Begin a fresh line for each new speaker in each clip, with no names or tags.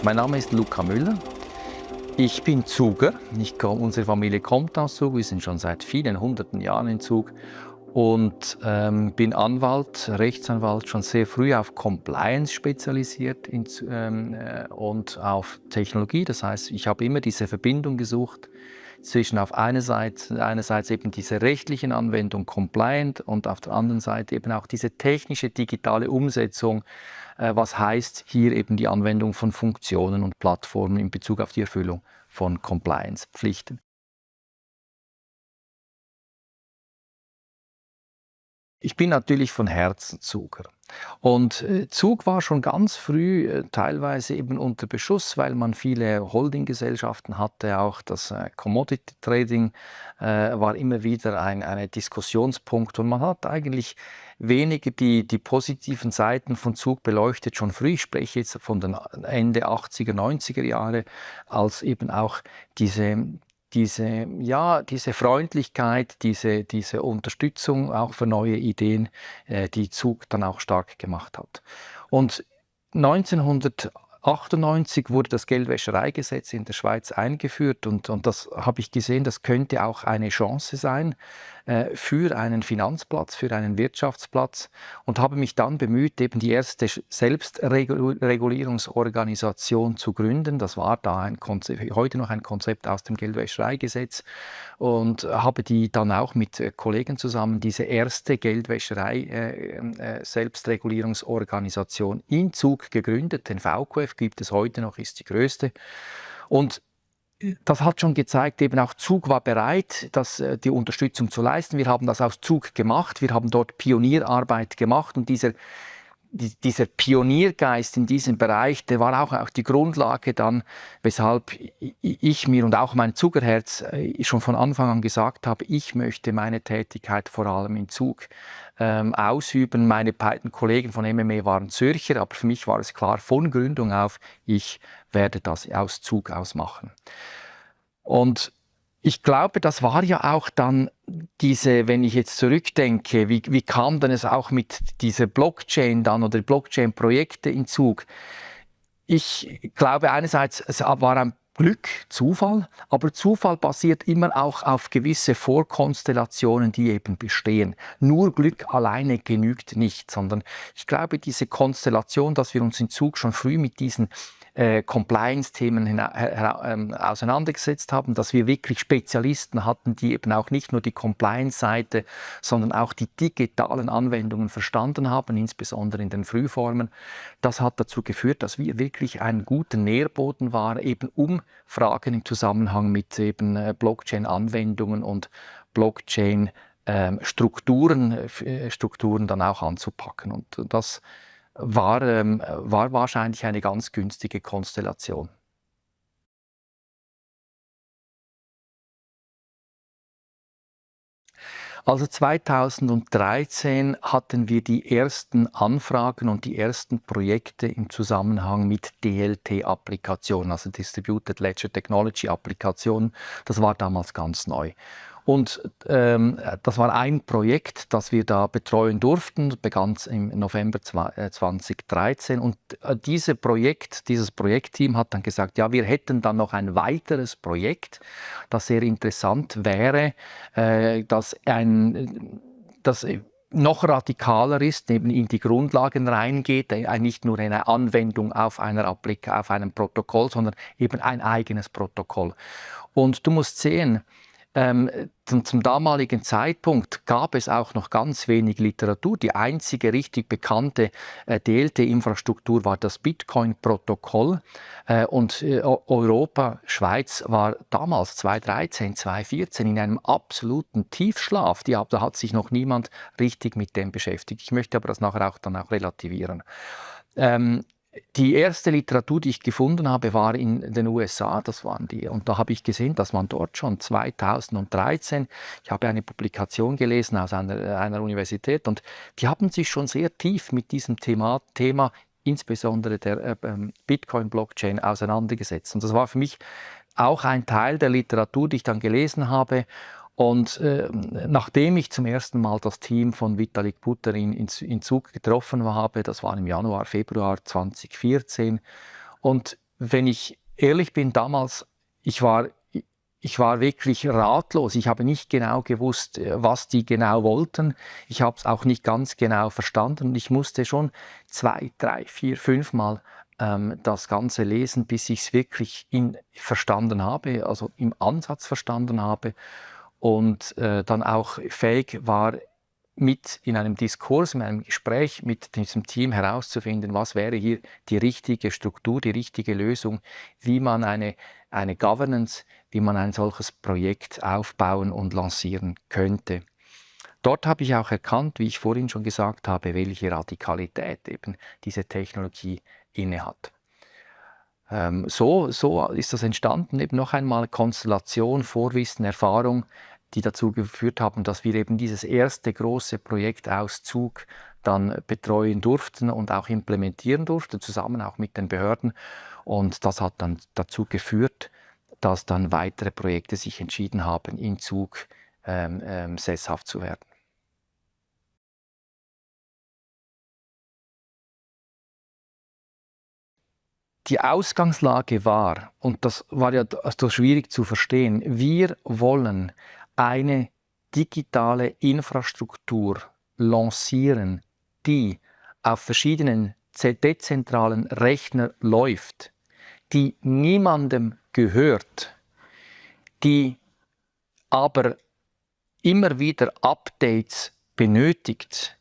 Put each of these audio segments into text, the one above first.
Mein Name ist Luca Müller. Ich bin Zuger. Unsere Familie kommt aus Zug. Wir sind schon seit vielen hunderten Jahren in Zug und bin Anwalt, Rechtsanwalt, schon sehr früh auf Compliance spezialisiert und auf Technologie. Das heißt, ich habe immer diese Verbindung gesucht zwischen auf einerseits eben diese rechtlichen Anwendung compliant und auf der anderen Seite eben auch diese technische digitale Umsetzung, was heißt hier eben die Anwendung von Funktionen und Plattformen in Bezug auf die Erfüllung von Compliance-Pflichten. Ich bin natürlich von Herzen Zuger. Und Zug war schon ganz früh teilweise eben unter Beschuss, weil man viele Holdinggesellschaften hatte. Auch das Commodity Trading war immer wieder ein Diskussionspunkt. Und man hat eigentlich wenige die positiven Seiten von Zug beleuchtet, schon früh. Ich spreche jetzt von den Ende 80er, 90er Jahre, als eben auch diese Freundlichkeit, diese Unterstützung auch für neue Ideen, die Zug dann auch stark gemacht hat. Und 1998 wurde das Geldwäschereigesetz in der Schweiz eingeführt und das habe ich gesehen, das könnte auch eine Chance sein für einen Finanzplatz, für einen Wirtschaftsplatz und habe mich dann bemüht, eben die erste Selbstregulierungsorganisation zu gründen. Das war da heute noch ein Konzept aus dem Geldwäschereigesetz und habe die dann auch mit Kollegen zusammen diese erste Geldwäscherei Selbstregulierungsorganisation in Zug gegründet. Den VQF gibt es heute noch, ist die größte. Und das hat schon gezeigt, eben auch Zug war bereit, die Unterstützung zu leisten. Wir haben das aus Zug gemacht, wir haben dort Pionierarbeit gemacht und dieser Pioniergeist in diesem Bereich, der war auch die Grundlage dann, weshalb ich mir und auch mein Zugerherz schon von Anfang an gesagt habe, ich möchte meine Tätigkeit vor allem in Zug ausüben. Meine beiden Kollegen von MMA waren Zürcher, aber für mich war es klar von Gründung auf, ich werde das aus Zug aus machen. Und ich glaube, das war ja auch dann wenn ich jetzt zurückdenke, wie kam denn es auch mit dieser Blockchain dann oder Blockchain-Projekte in Zug? Ich glaube einerseits, es war ein Glück, Zufall, aber Zufall basiert immer auch auf gewisse Vorkonstellationen, die eben bestehen. Nur Glück alleine genügt nicht, sondern ich glaube, diese Konstellation, dass wir uns in Zug schon früh mit diesen Compliance-Themen auseinandergesetzt haben, dass wir wirklich Spezialisten hatten, die eben auch nicht nur die Compliance-Seite, sondern auch die digitalen Anwendungen verstanden haben, insbesondere in den Frühformen. Das hat dazu geführt, dass wir wirklich einen guten Nährboden waren, eben um Fragen im Zusammenhang mit eben Blockchain-Anwendungen und Blockchain-Strukturen dann auch anzupacken. Und das war wahrscheinlich eine ganz günstige Konstellation. Also 2013 hatten wir die ersten Anfragen und die ersten Projekte im Zusammenhang mit DLT-Applikationen, also Distributed Ledger Technology Applikationen. Das war damals ganz neu. Und das war ein Projekt, das wir da betreuen durften, begann im November 2013. Und dieses Projektteam hat dann gesagt, ja, wir hätten dann noch ein weiteres Projekt, das sehr interessant wäre, das noch radikaler ist, eben in die Grundlagen reingeht, nicht nur eine Anwendung auf einem Protokoll, sondern eben ein eigenes Protokoll. Und du musst sehen, zum damaligen Zeitpunkt gab es auch noch ganz wenig Literatur. Die einzige richtig bekannte DLT-Infrastruktur war das Bitcoin-Protokoll. Und Europa, Schweiz war damals 2013, 2014 in einem absoluten Tiefschlaf. Da hat sich noch niemand richtig mit dem beschäftigt. Ich möchte aber das nachher dann auch relativieren. Die erste Literatur, die ich gefunden habe, war in den USA, und da habe ich gesehen, dass man dort schon 2013, ich habe eine Publikation gelesen aus einer Universität, und die haben sich schon sehr tief mit diesem Thema insbesondere der Bitcoin-Blockchain auseinandergesetzt. Und das war für mich auch ein Teil der Literatur, die ich dann gelesen habe. Und nachdem ich zum ersten Mal das Team von Vitalik Buterin in Zug getroffen habe, das war im Januar, Februar 2014, und wenn ich ehrlich bin, damals, ich war, ich war wirklich ratlos. Ich habe nicht genau gewusst, was die genau wollten. Ich habe es auch nicht ganz genau verstanden. Und ich musste schon 2, 3, 4, 5 Mal das Ganze lesen, bis ich es wirklich verstanden habe, also im Ansatz verstanden habe und dann auch fähig war, mit in einem Diskurs, in einem Gespräch mit diesem Team herauszufinden, was wäre hier die richtige Struktur, die richtige Lösung, wie man eine Governance, wie man ein solches Projekt aufbauen und lancieren könnte. Dort habe ich auch erkannt, wie ich vorhin schon gesagt habe, welche Radikalität eben diese Technologie innehat. So ist das entstanden, eben noch einmal Konstellation, Vorwissen, Erfahrung, die dazu geführt haben, dass wir eben dieses erste große Projekt Auszug dann betreuen durften und auch implementieren durften, zusammen auch mit den Behörden. Und das hat dann dazu geführt, dass dann weitere Projekte sich entschieden haben, in Zug sesshaft zu werden. Die Ausgangslage war, und das war ja so schwierig zu verstehen, wir wollen eine digitale Infrastruktur lancieren, die auf verschiedenen dezentralen Rechnern läuft, die niemandem gehört, die aber immer wieder Updates benötigt,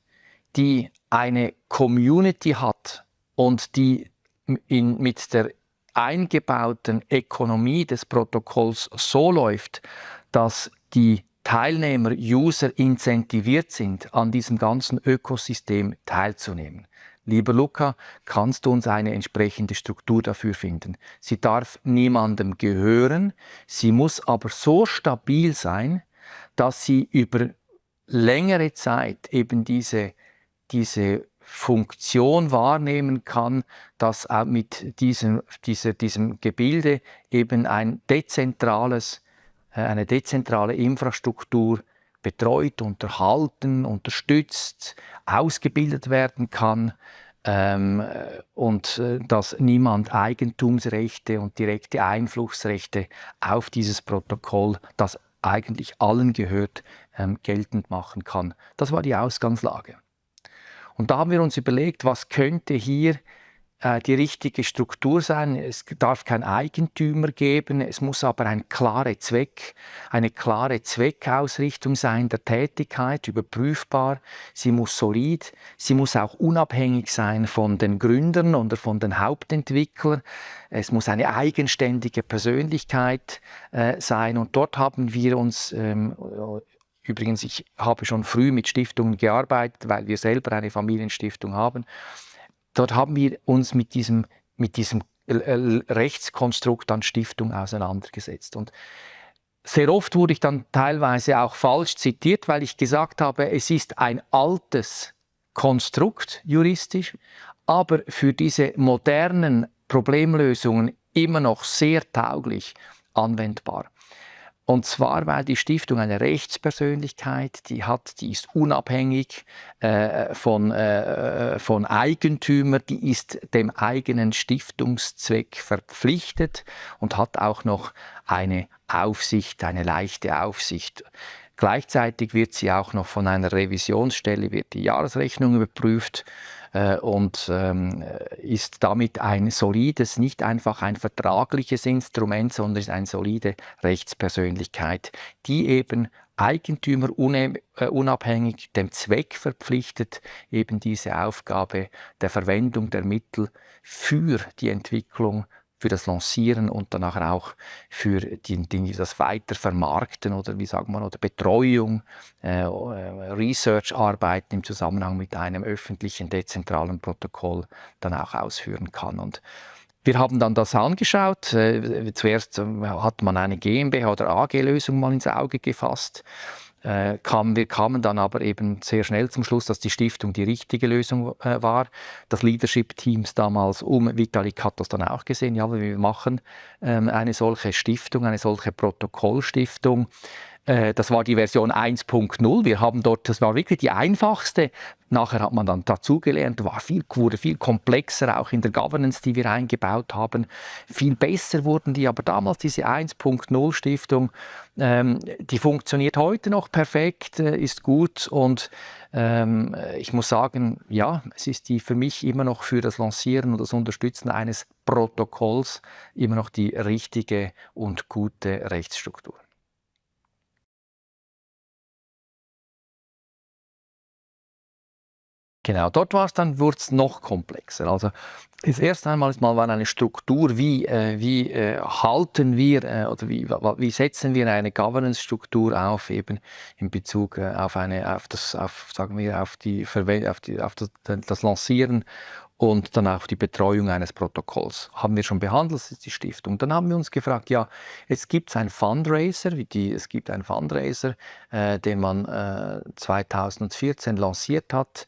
die eine Community hat und die mit der eingebauten Ökonomie des Protokolls so läuft, dass die Teilnehmer, User incentiviert sind, an diesem ganzen Ökosystem teilzunehmen. Lieber Luca, kannst du uns eine entsprechende Struktur dafür finden? Sie darf niemandem gehören, sie muss aber so stabil sein, dass sie über längere Zeit eben diese Funktion wahrnehmen kann, dass auch mit diesem Gebilde eben eine dezentrale Infrastruktur betreut, unterhalten, unterstützt, ausgebildet werden kann und dass niemand Eigentumsrechte und direkte Einflussrechte auf dieses Protokoll, das eigentlich allen gehört, geltend machen kann. Das war die Ausgangslage. Und da haben wir uns überlegt, was könnte hier die richtige Struktur sein. Es darf kein Eigentümer geben, es muss aber eine klare Zweckausrichtung sein der Tätigkeit, überprüfbar. Sie muss solid, sie muss auch unabhängig sein von den Gründern oder von den Hauptentwicklern. Es muss eine eigenständige Persönlichkeit sein. Und dort haben wir uns übrigens, ich habe schon früh mit Stiftungen gearbeitet, weil wir selber eine Familienstiftung haben. Dort haben wir uns mit diesem Rechtskonstrukt an Stiftung auseinandergesetzt. Und sehr oft wurde ich dann teilweise auch falsch zitiert, weil ich gesagt habe, es ist ein altes Konstrukt juristisch, aber für diese modernen Problemlösungen immer noch sehr tauglich anwendbar. Und zwar, weil die Stiftung eine Rechtspersönlichkeit, die ist unabhängig von Eigentümer, die ist dem eigenen Stiftungszweck verpflichtet und hat auch noch eine Aufsicht, eine leichte Aufsicht. Gleichzeitig wird sie auch noch von einer Revisionsstelle, wird die Jahresrechnung überprüft und ist damit ein solides, nicht einfach ein vertragliches Instrument, sondern ist eine solide Rechtspersönlichkeit, die eben Eigentümer unabhängig dem Zweck verpflichtet, eben diese Aufgabe der Verwendung der Mittel für die Entwicklung, für das Lancieren und danach auch für das Weitervermarkten oder wie sagt man, oder Betreuung, Research-Arbeiten im Zusammenhang mit einem öffentlichen dezentralen Protokoll dann auch ausführen kann. Und wir haben dann das angeschaut. Zuerst hat man eine GmbH oder AG-Lösung mal ins Auge gefasst. Wir kamen dann aber eben sehr schnell zum Schluss, dass die Stiftung die richtige Lösung war. Das Leadership-Teams damals Vitalik hat das dann auch gesehen, ja, wir machen eine solche Stiftung, eine solche Protokollstiftung. Das war die Version 1.0. Wir haben dort, das war wirklich die einfachste. Nachher hat man dann dazugelernt, wurde viel komplexer, auch in der Governance, die wir eingebaut haben. Viel besser wurden die, aber damals diese 1.0 Stiftung, die funktioniert heute noch perfekt, ist gut und ich muss sagen, ja, es ist die für mich immer noch für das Lancieren und das Unterstützen eines Protokolls immer noch die richtige und gute Rechtsstruktur. Genau, dort wurde es noch komplexer. Also das erste einmal war eine Struktur, wie halten wir oder wie setzen wir eine Governance-Struktur auf, eben in Bezug sagen wir, auf das Lancieren und dann auch die Betreuung eines Protokolls. Haben wir schon behandelt, das ist die Stiftung. Dann haben wir uns gefragt, ja, es gibt einen Fundraiser, den man 2014 lanciert hat.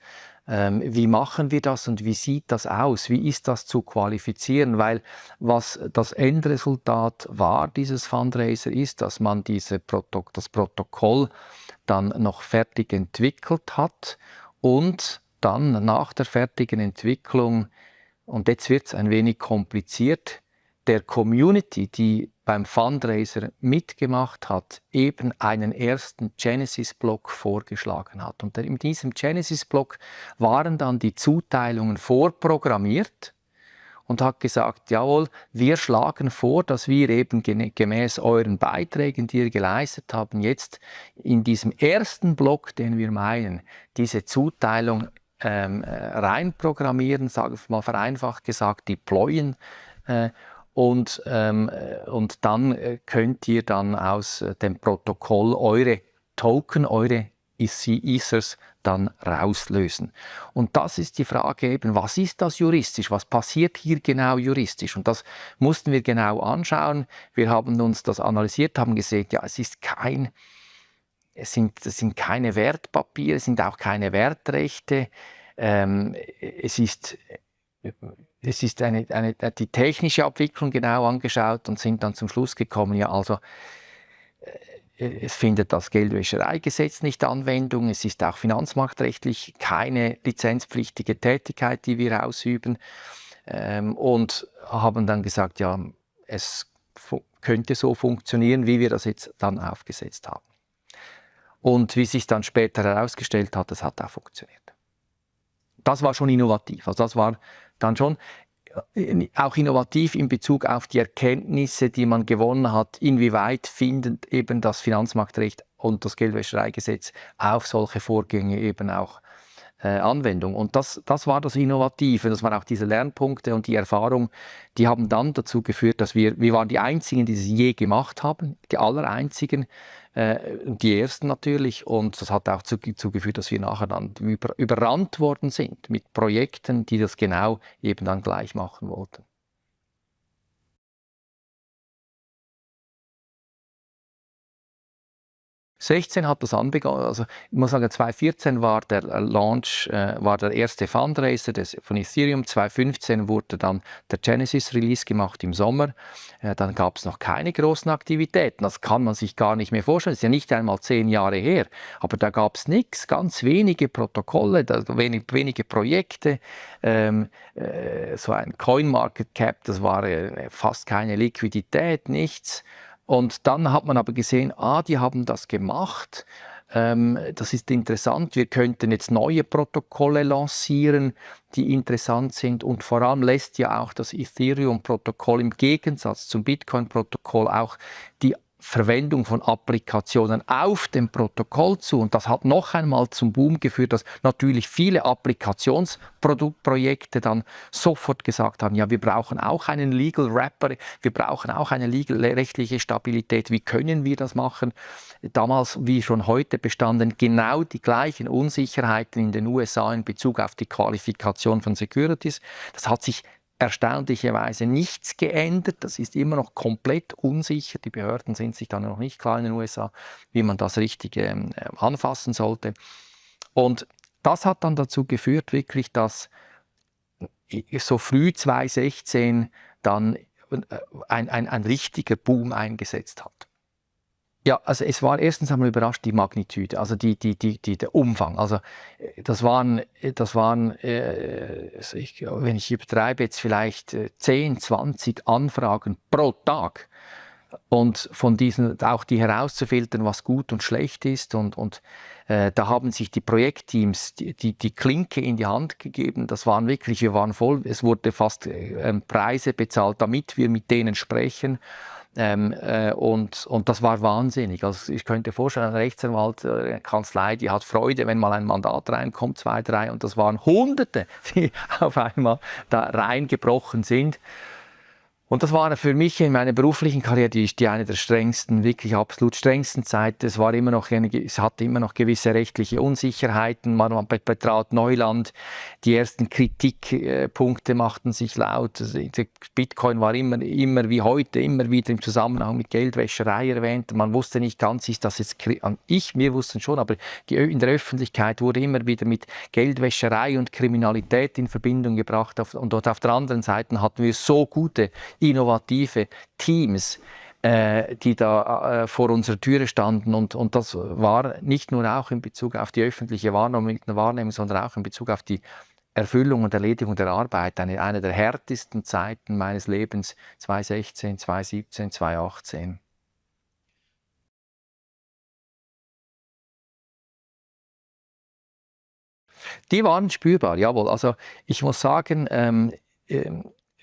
Wie machen wir das und wie sieht das aus? Wie ist das zu qualifizieren? Weil was das Endresultat war dieses Fundraiser ist, dass man das Protokoll dann noch fertig entwickelt hat und dann nach der fertigen Entwicklung, und jetzt wird es ein wenig kompliziert, der Community, die beim Fundraiser mitgemacht hat, eben einen ersten Genesis-Block vorgeschlagen hat. Und in diesem Genesis-Block waren dann die Zuteilungen vorprogrammiert und hat gesagt, jawohl, wir schlagen vor, dass wir eben gemäß euren Beiträgen, die ihr geleistet habt, jetzt in diesem ersten Block, den wir meinen, diese Zuteilung reinprogrammieren, sage ich mal vereinfacht gesagt, deployen. Und dann könnt ihr dann aus dem Protokoll eure Token, eure Ethers dann rauslösen. Und das ist die Frage eben, was ist das juristisch? Was passiert hier genau juristisch? Und das mussten wir genau anschauen. Wir haben uns das analysiert, haben gesehen, ja, es sind keine Wertpapiere, es sind auch keine Wertrechte. Es ist die technische Abwicklung genau angeschaut und sind dann zum Schluss gekommen, ja, also es findet das Geldwäschereigesetz nicht Anwendung, es ist auch finanzmarktrechtlich keine lizenzpflichtige Tätigkeit, die wir ausüben, und haben dann gesagt, ja, es könnte so funktionieren, wie wir das jetzt dann aufgesetzt haben. Und wie sich dann später herausgestellt hat, das hat auch funktioniert. Das war schon innovativ. Also das war dann schon auch innovativ in Bezug auf die Erkenntnisse, die man gewonnen hat, inwieweit findet eben das Finanzmarktrecht und das Geldwäschereigesetz auf solche Vorgänge eben auch Anwendung. Und das war das Innovative, das waren auch diese Lernpunkte und die Erfahrung, die haben dann dazu geführt, dass wir waren die Einzigen, die das je gemacht haben, die Allereinzigen, die Ersten natürlich. Und das hat auch dazu geführt, dass wir nachher dann überrannt worden sind mit Projekten, die das genau eben dann gleich machen wollten. 16 hat das anbegonnen, also ich muss sagen, 2014 war der Launch, war der erste Fundraiser von Ethereum. 2015 wurde dann der Genesis Release gemacht im Sommer. Dann gab es noch keine großen Aktivitäten. Das kann man sich gar nicht mehr vorstellen. Das ist ja nicht einmal 10 Jahre her. Aber da gab es nichts, ganz wenige Protokolle, wenige Projekte. So ein CoinMarketCap, das war fast keine Liquidität, nichts. Und dann hat man aber gesehen, die haben das gemacht. Das ist interessant. Wir könnten jetzt neue Protokolle lancieren, die interessant sind. Und vor allem lässt ja auch das Ethereum-Protokoll im Gegensatz zum Bitcoin-Protokoll auch die Verwendung von Applikationen auf dem Protokoll zu. Und das hat noch einmal zum Boom geführt, dass natürlich viele Applikationsprojektprojekte dann sofort gesagt haben, ja, wir brauchen auch einen Legal Wrapper, wir brauchen auch eine rechtliche Stabilität. Wie können wir das machen? Damals, wie schon heute, bestanden genau die gleichen Unsicherheiten in den USA in Bezug auf die Qualifikation von Securities. Das hat sich erstaunlicherweise nichts geändert. Das ist immer noch komplett unsicher. Die Behörden sind sich dann noch nicht klar in den USA, wie man das richtig anfassen sollte. Und das hat dann dazu geführt, wirklich, dass so früh 2016 dann ein richtiger Boom eingesetzt hat. Ja, also es war erstens einmal überrascht die Magnitude, also der Umfang. Also wenn ich übertreibe, jetzt vielleicht 10, 20 Anfragen pro Tag. Und von diesen auch die herauszufiltern, was gut und schlecht ist. Und da haben sich die Projektteams die Klinke in die Hand gegeben. Das waren wirklich, wir waren voll, es wurde fast Preise bezahlt, damit wir mit denen sprechen. Und das war wahnsinnig. Also ich könnte vorstellen, ein Rechtsanwalt, eine Kanzlei, die hat Freude, wenn mal ein Mandat reinkommt, 2, 3, und das waren Hunderte, die auf einmal da reingebrochen sind. Und das war für mich in meiner beruflichen Karriere die eine der strengsten, wirklich absolut strengsten Zeiten. Es hatte immer noch gewisse rechtliche Unsicherheiten. Man betrat Neuland. Die ersten Kritikpunkte machten sich laut. Der Bitcoin war immer wie heute immer wieder im Zusammenhang mit Geldwäscherei erwähnt. Man wusste nicht ganz, ist das jetzt wir wussten schon, aber in der Öffentlichkeit wurde immer wieder mit Geldwäscherei und Kriminalität in Verbindung gebracht. Und dort auf der anderen Seite hatten wir so gute innovative Teams, die da vor unserer Türe standen. Und das war nicht nur auch in Bezug auf die öffentliche Wahrnehmung, sondern auch in Bezug auf die Erfüllung und Erledigung der Arbeit. Eine der härtesten Zeiten meines Lebens, 2016, 2017, 2018. Die waren spürbar, jawohl. Also ich muss sagen,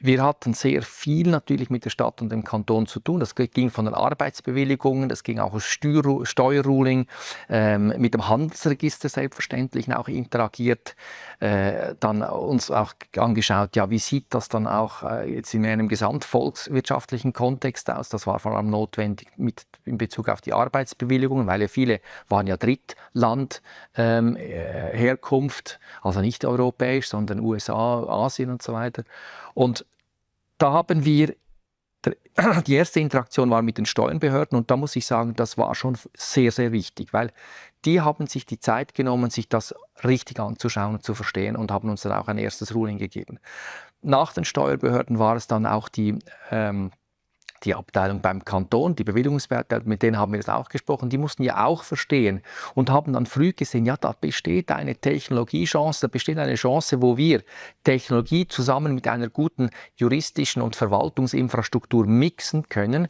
wir hatten sehr viel natürlich mit der Stadt und dem Kanton zu tun. Das ging von den Arbeitsbewilligungen, das ging auch aus Steuerruling, mit dem Handelsregister selbstverständlich auch interagiert, dann uns auch angeschaut, ja, wie sieht das dann auch jetzt in einem gesamtvolkswirtschaftlichen Kontext aus. Das war vor allem notwendig in Bezug auf die Arbeitsbewilligungen, weil ja viele waren ja Drittland Herkunft, also nicht europäisch, sondern USA, Asien und so weiter. Und da haben wir, die erste Interaktion war mit den Steuerbehörden, und da muss ich sagen, das war schon sehr, sehr wichtig, weil die haben sich die Zeit genommen, sich das richtig anzuschauen und zu verstehen, und haben uns dann auch ein erstes Ruling gegeben. Nach den Steuerbehörden war es dann auch die Abteilung beim Kanton, die Bewilligungsbeamten, mit denen haben wir das auch gesprochen, die mussten ja auch verstehen und haben dann früh gesehen, ja, da besteht eine Technologiechance, da besteht eine Chance, wo wir Technologie zusammen mit einer guten juristischen und Verwaltungsinfrastruktur mixen können,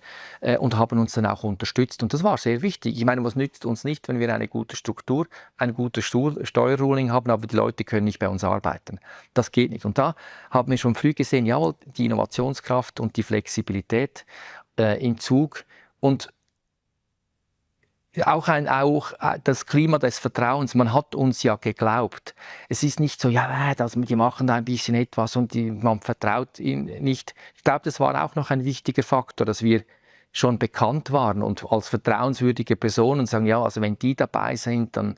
und haben uns dann auch unterstützt. Und das war sehr wichtig. Ich meine, was nützt uns nicht, wenn wir eine gute Struktur, ein gutes Steuerruling haben, aber die Leute können nicht bei uns arbeiten. Das geht nicht. Und da haben wir schon früh gesehen, jawohl, die Innovationskraft und die Flexibilität in Zug, und auch das Klima des Vertrauens. Man hat uns ja geglaubt. Es ist nicht so, ja, die machen da ein bisschen etwas und man vertraut ihnen nicht. Ich glaube, das war auch noch ein wichtiger Faktor, dass wir schon bekannt waren und als vertrauenswürdige Personen sagen, ja, also wenn die dabei sind, dann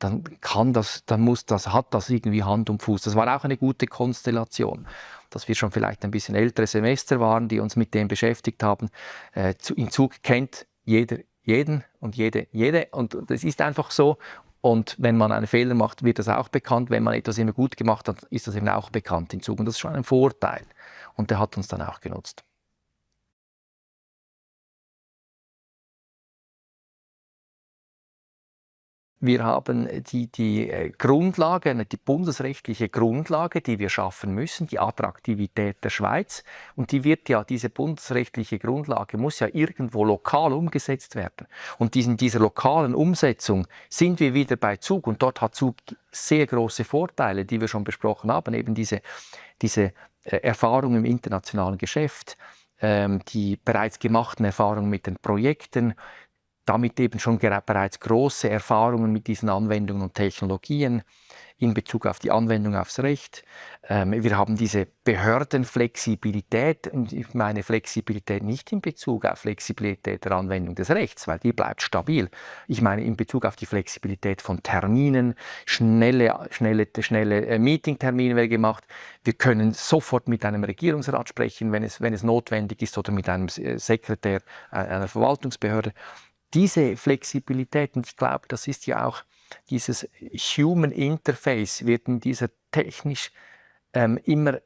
hat das irgendwie Hand und Fuß. Das war auch eine gute Konstellation, dass wir schon vielleicht ein bisschen ältere Semester waren, die uns mit dem beschäftigt haben. In Zug kennt jeder jeden und jede. Und das ist einfach so. Und wenn man einen Fehler macht, wird das auch bekannt. Wenn man etwas immer gut gemacht hat, ist das eben auch bekannt in Zug. Und das ist schon ein Vorteil. Und der hat uns dann auch genutzt. Wir haben die Grundlage, die bundesrechtliche Grundlage, die wir schaffen müssen, die Attraktivität der Schweiz. Und diese bundesrechtliche Grundlage muss ja irgendwo lokal umgesetzt werden. Und in dieser lokalen Umsetzung sind wir wieder bei Zug. Und dort hat Zug sehr große Vorteile, die wir schon besprochen haben. Eben diese Erfahrung im internationalen Geschäft, die bereits gemachten Erfahrungen mit den Projekten, damit eben schon bereits große Erfahrungen mit diesen Anwendungen und Technologien in Bezug auf die Anwendung aufs Recht. Wir haben diese Behördenflexibilität, und ich meine Flexibilität nicht in Bezug auf Flexibilität der Anwendung des Rechts, weil die bleibt stabil. Ich meine in Bezug auf die Flexibilität von Terminen, schnelle Meetingtermine werden gemacht. Wir können sofort mit einem Regierungsrat sprechen, wenn es notwendig ist, oder mit einem Sekretär einer Verwaltungsbehörde. Diese Flexibilität, und ich glaube, das ist ja auch dieses Human Interface, wird in dieser technisch immer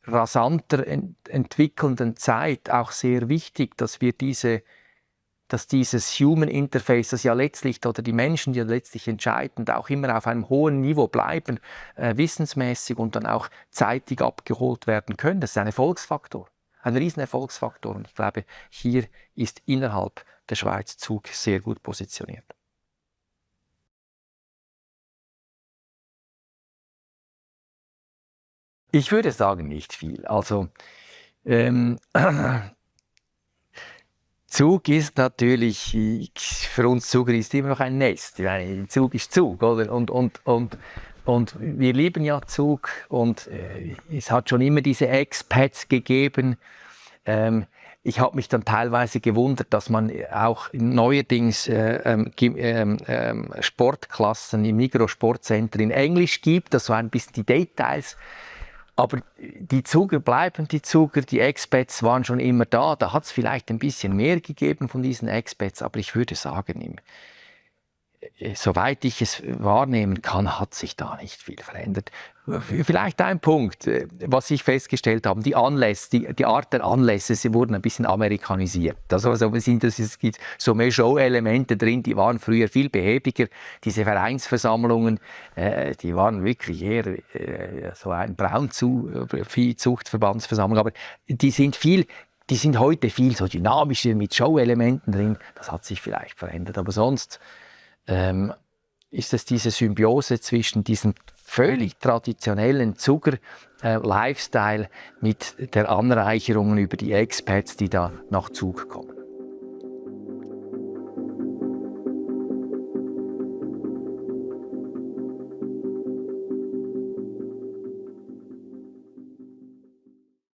rasanter entwickelnden Zeit auch sehr wichtig, dass wir dass dieses Human Interface, das ja letztlich, oder die Menschen, die ja letztlich entscheidend auch immer auf einem hohen Niveau bleiben, wissensmäßig und dann auch zeitig abgeholt werden können, das ist ein Erfolgsfaktor. Ein riesen Erfolgsfaktor. Und ich glaube, hier ist innerhalb der Schweiz Zug sehr gut positioniert. Ich würde sagen, nicht viel. Also, ähm, Zug ist natürlich, für uns Zuger ist immer noch ein Nest. Ich meine, Zug ist Zug, oder? Und wir lieben ja Zug und es hat schon immer diese Expats gegeben. Ich habe mich dann teilweise gewundert, dass man auch neuerdings Sportklassen im Migros-Sportcenter in Englisch gibt, dass so ein bisschen die Details. Aber die Zuger bleiben die Zuger, die Expats waren schon immer da. Da hat es vielleicht ein bisschen mehr gegeben von diesen Expats, aber ich würde sagen, soweit ich es wahrnehmen kann, hat sich da nicht viel verändert. Vielleicht ein Punkt, was ich festgestellt habe, die Anlässe, die Art der Anlässe, sie wurden ein bisschen amerikanisiert. Es gibt so mehr Show-Elemente drin, die waren früher viel behäbiger. Diese Vereinsversammlungen, die waren wirklich eher so ein Braunviehzuchtverbandsversammlung, aber die sind heute viel so dynamischer mit Show-Elementen drin. Das hat sich vielleicht verändert, aber sonst ist es diese Symbiose zwischen diesem völlig traditionellen Zucker-Lifestyle mit der Anreicherung über die Expats, die da nach Zug kommen.